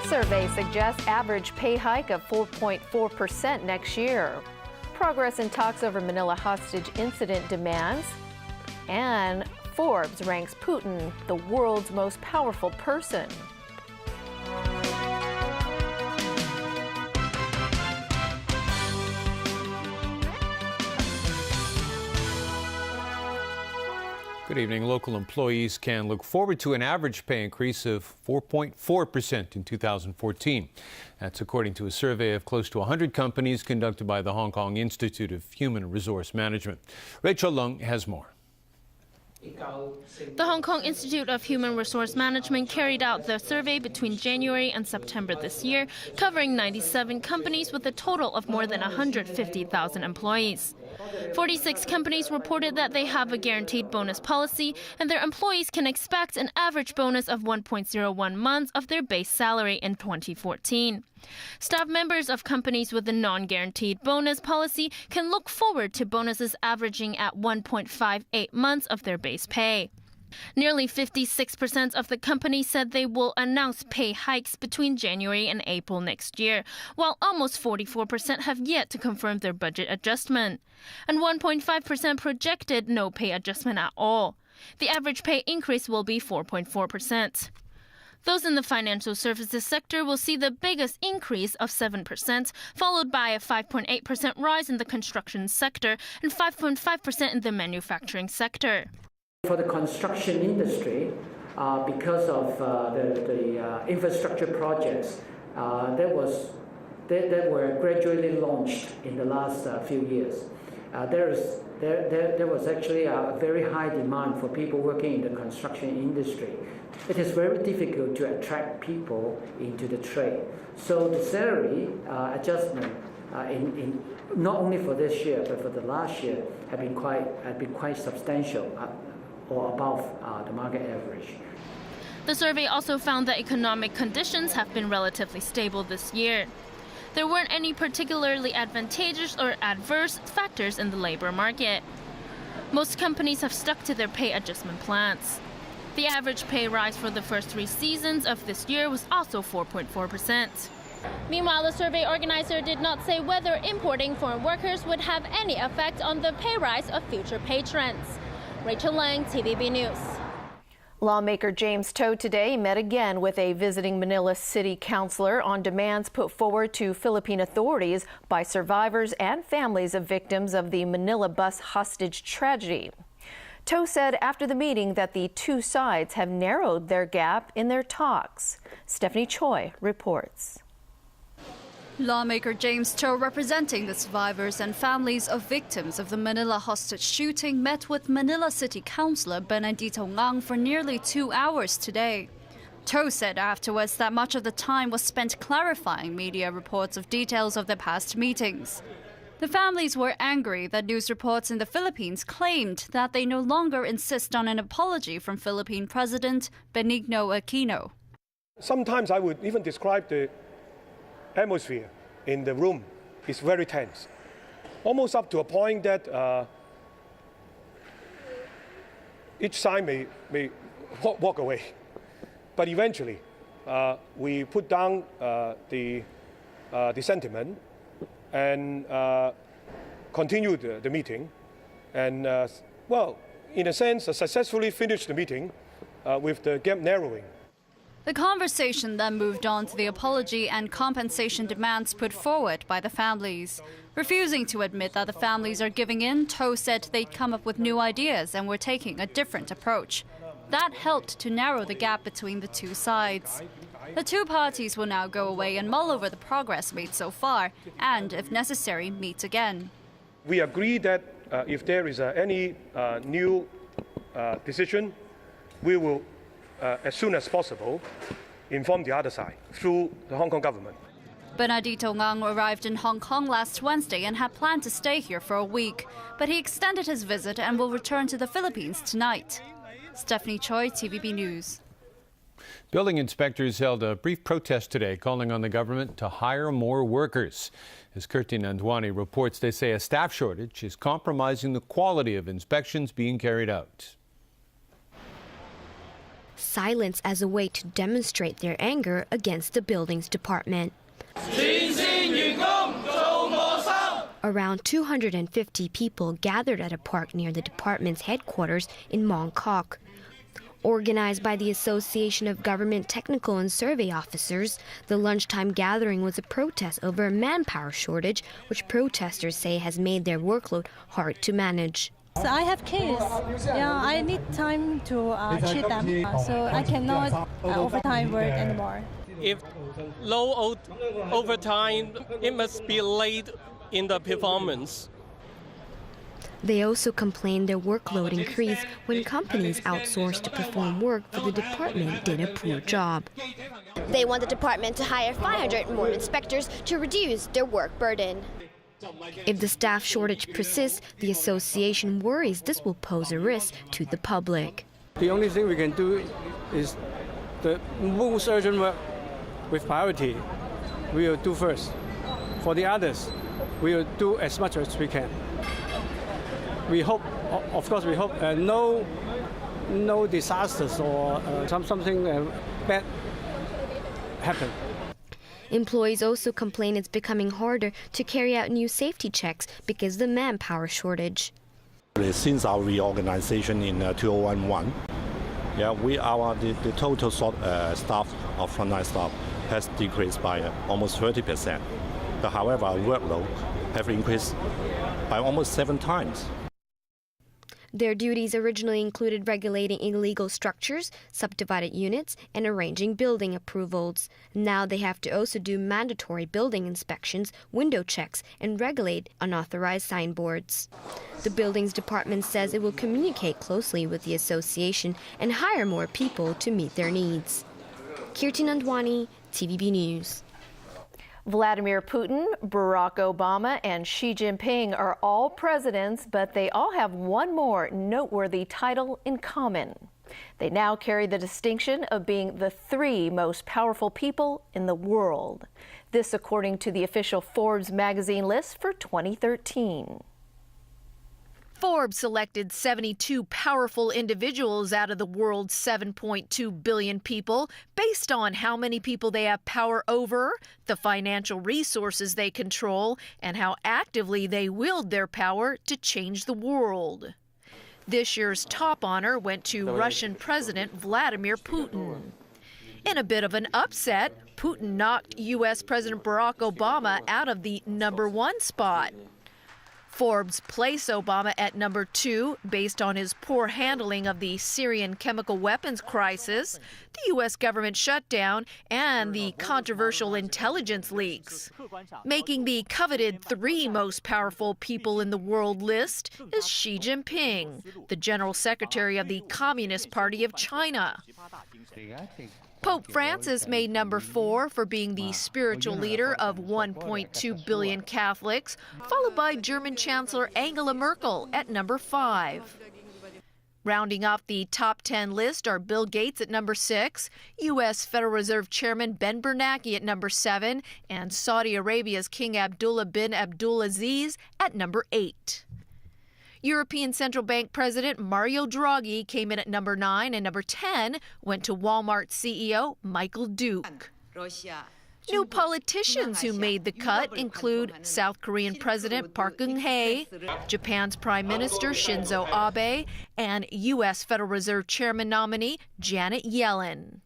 Survey suggests average pay hike of 4.4% next year. Progress in talks over Manila hostage incident demands. And Forbes ranks Putin the world's most powerful person. Good evening. Local employees can look forward to an average pay increase of 4.4% in 2014. That's according to a survey of close to 100 companies conducted by the Hong Kong Institute of Human Resource Management. Rachel Leung has more. The Hong Kong Institute of Human Resource Management carried out the survey between January and September this year, covering 97 companies with a total of more than 150,000 employees. 46 companies reported that they have a guaranteed bonus policy, and their employees can expect an average bonus of 1.01 months of their base salary in 2014. Staff members of companies with a non-guaranteed bonus policy can look forward to bonuses averaging at 1.58 months of their base pay. Nearly 56% of the companies said they will announce pay hikes between January and April next year, while almost 44% have yet to confirm their budget adjustment. And 1.5% projected no pay adjustment at all. The average pay increase will be 4.4%. Those in the financial services sector will see the biggest increase of 7%, followed by a 5.8% rise in the construction sector and 5.5% in the manufacturing sector. For the construction industry, because of the infrastructure projects that were gradually launched in the last few years, there was actually a very high demand for people working in the construction industry. It is very difficult to attract people into the trade. So the salary adjustment in not only for this year but for the last year have been quite substantial, or above the market average. The survey also found that economic conditions have been relatively stable this year. There weren't any particularly advantageous or adverse factors in the labor market. Most companies have stuck to their pay adjustment plans. The average pay rise for the first 3 seasons of this year was also 4.4%. Meanwhile, the survey organizer did not say whether importing foreign workers would have any effect on the pay rise of future pay trends. Rachel Leung, TVB News. Lawmaker James To today met again with a visiting Manila City Councilor on demands put forward to Philippine authorities by survivors and families of victims of the Manila bus hostage tragedy. To said after the meeting that the two sides have narrowed their gap in their talks. Stephanie Choi reports. Lawmaker James To, representing the survivors and families of victims of the Manila hostage shooting, met with Manila City Councilor Benedito Ngang for nearly 2 hours today. To said afterwards that much of the time was spent clarifying media reports of details of their past meetings. The families were angry that news reports in the Philippines claimed that they no longer insist on an apology from Philippine President Benigno Aquino. Sometimes I would even describe the atmosphere in the room is very tense, almost up to a point that each side may walk away. But eventually, we put down the sentiment and continued the meeting, and well, in a sense, successfully finished the meeting with the gap narrowing. The conversation then moved on to the apology and compensation demands put forward by the families. Refusing to admit that the families are giving in, To said they'd come up with new ideas and were taking a different approach. That helped to narrow the gap between the two sides. The two parties will now go away and mull over the progress made so far and, if necessary, meet again. We agree that if there is any new decision, we will as soon as possible, inform the other side through the Hong Kong government. Benedito Ngang arrived in Hong Kong last Wednesday and had planned to stay here for a week, but he extended his visit and will return to the Philippines tonight. Stephanie Choi, TVB News. Building inspectors held a brief protest today, calling on the government to hire more workers. As Kirti Nandwani reports, they say a staff shortage is compromising the quality of inspections being carried out. Silence as a way to demonstrate their anger against the buildings department. Around 250 people gathered at a park near the department's headquarters in Mongkok. Organized by the Association of Government Technical and Survey Officers, the lunchtime gathering was a protest over a manpower shortage, which protesters say has made their workload hard to manage. So I have kids. Yeah, I need time to treat them, so I cannot overtime work anymore. If low overtime, it must be late in the performance. They also complained their workload increased when companies outsourced to perform work for the department did a poor job. They want the department to hire 500 more inspectors to reduce their work burden. If the staff shortage persists, the association worries this will pose a risk to the public. The only thing we can do is the most urgent work with priority we will do first. For the others, we will do as much as we can. We hope, of course, no disasters or something bad happen. Employees also complain it's becoming harder to carry out new safety checks because of the manpower shortage. Since our reorganization in 2011, the total staff of frontline staff has decreased by almost 30%. But however, our workload have increased by almost 7 times. Their duties originally included regulating illegal structures, subdivided units, and arranging building approvals. Now they have to also do mandatory building inspections, window checks, and regulate unauthorized signboards. The Buildings Department says it will communicate closely with the association and hire more people to meet their needs. Kirti Nandwani, TVB News. Vladimir Putin, Barack Obama, and Xi Jinping are all presidents, but they all have one more noteworthy title in common. They now carry the distinction of being the 3 most powerful people in the world. This according to the official Forbes magazine list for 2013. Forbes selected 72 powerful individuals out of the world's 7.2 billion people based on how many people they have power over, the financial resources they control, and how actively they wield their power to change the world. This year's top honor went to Russian President Vladimir Putin. In a bit of an upset, Putin knocked U.S. President Barack Obama out of the #1 spot. Forbes placed Obama at #2 based on his poor handling of the Syrian chemical weapons crisis, the U.S. government shutdown, and the controversial intelligence leaks. Making the coveted 3 most powerful people in the world list is Xi Jinping, the General Secretary of the Communist Party of China. Pope Francis made #4 for being the spiritual leader of 1.2 billion Catholics, followed by German Chancellor Angela Merkel at #5. Rounding off the top 10 list are Bill Gates at #6, U.S. Federal Reserve Chairman Ben Bernanke at #7, and Saudi Arabia's King Abdullah bin Abdulaziz at #8. European Central Bank President Mario Draghi came in at #9, and #10 went to Walmart CEO Michael Duke. New politicians who made the cut include South Korean President Park Geun-hye, Japan's Prime Minister Shinzo Abe, and U.S. Federal Reserve Chairman nominee Janet Yellen.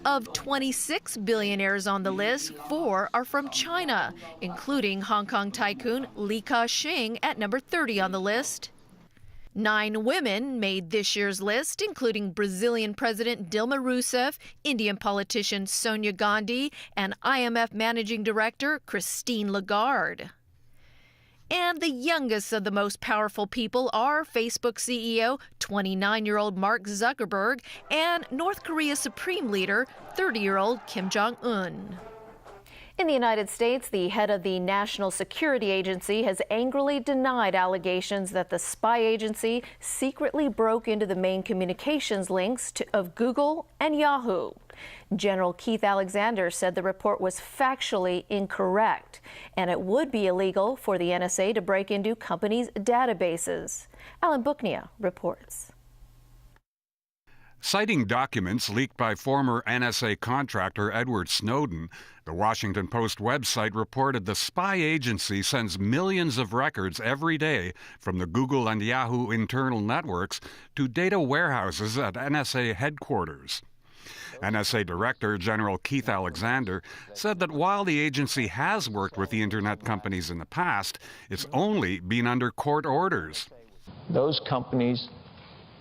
Of 26 billionaires on the list, 4 are from China, including Hong Kong tycoon Li Ka-shing at #30 on the list. 9 women made this year's list, including Brazilian President Dilma Rousseff, Indian politician Sonia Gandhi, and IMF Managing Director Christine Lagarde. And the youngest of the most powerful people are Facebook CEO, 29-year-old Mark Zuckerberg, and North Korea's Supreme Leader, 30-year-old Kim Jong-un. In the United States, the head of the National Security Agency has angrily denied allegations that the spy agency secretly broke into the main communications links of Google and Yahoo. General Keith Alexander said the report was factually incorrect, and it would be illegal for the NSA to break into companies' databases. Alan Booknia reports. Citing documents leaked by former NSA contractor Edward Snowden, the Washington Post website reported the spy agency sends millions of records every day from the Google and Yahoo internal networks to data warehouses at NSA headquarters. NSA Director General Keith Alexander said that while the agency has worked with the internet companies in the past, it's only been under court orders. Those companies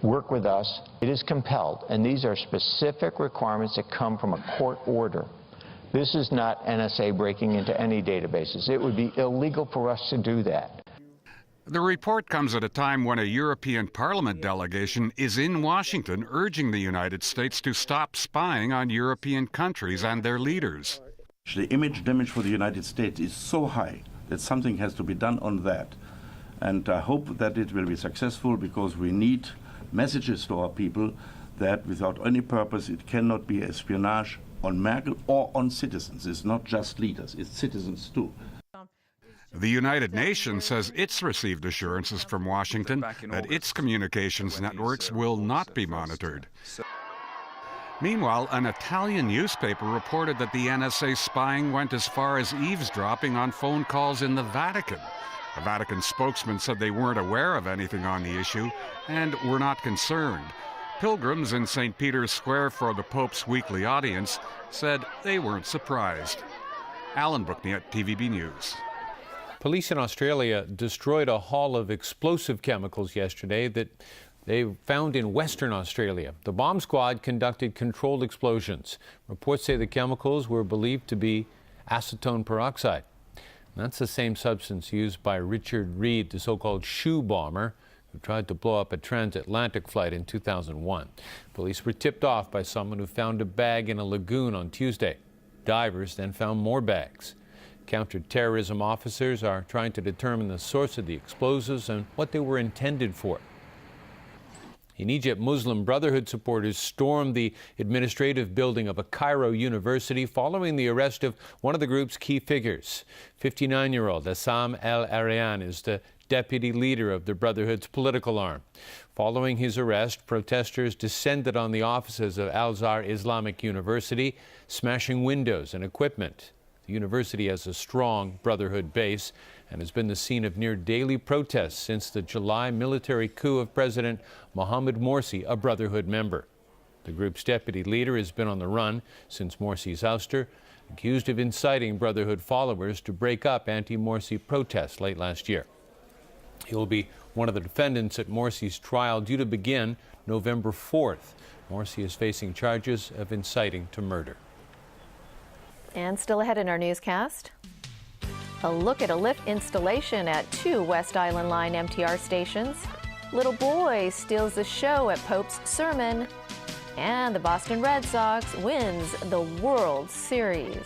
work with us. It is compelled, and these are specific requirements that come from a court order. This is not NSA breaking into any databases. It would be illegal for us to do that. The report comes at a time when a European Parliament delegation is in Washington urging the United States to stop spying on European countries and their leaders. The image damage for the United States is so high that something has to be done on that. And I hope that it will be successful, because we need messages to our people that without any purpose it cannot be espionage on Merkel or on citizens. It's not just leaders, it's citizens too. The United Nations says it's received assurances from Washington that its communications networks will not be monitored. Meanwhile, an Italian newspaper reported that the NSA spying went as far as eavesdropping on phone calls in the Vatican. A Vatican spokesman said they weren't aware of anything on the issue and were not concerned. Pilgrims in St. Peter's Square for the Pope's weekly audience said they weren't surprised. Alan Booknia, TVB News. Police in Australia destroyed a haul of explosive chemicals yesterday that they found in Western Australia. The bomb squad conducted controlled explosions. Reports say the chemicals were believed to be acetone peroxide. That's the same substance used by Richard Reed, the so-called shoe bomber, who tried to blow up a transatlantic flight in 2001. Police were tipped off by someone who found a bag in a lagoon on Tuesday. Divers then found more bags. Counter-terrorism officers are trying to determine the source of the explosives and what they were intended for. In Egypt, Muslim Brotherhood supporters stormed the administrative building of a Cairo university following the arrest of one of the group's key figures. 59-year-old Assam El-Arian is the deputy leader of the Brotherhood's political arm. Following his arrest, protesters descended on the offices of Al-Azhar Islamic University, smashing windows and equipment. The university has a strong Brotherhood base and has been the scene of near daily protests since the July military coup of President Mohamed Morsi, a Brotherhood member. The group's deputy leader has been on the run since Morsi's ouster, accused of inciting Brotherhood followers to break up anti-Morsi protests late last year. He will be one of the defendants at Morsi's trial due to begin November 4th. Morsi is facing charges of inciting to murder. And still ahead in our newscast, a look at a lift installation at 2 West Island Line MTR stations. Little boy steals the show at Pope's sermon. And the Boston Red Sox wins the World Series.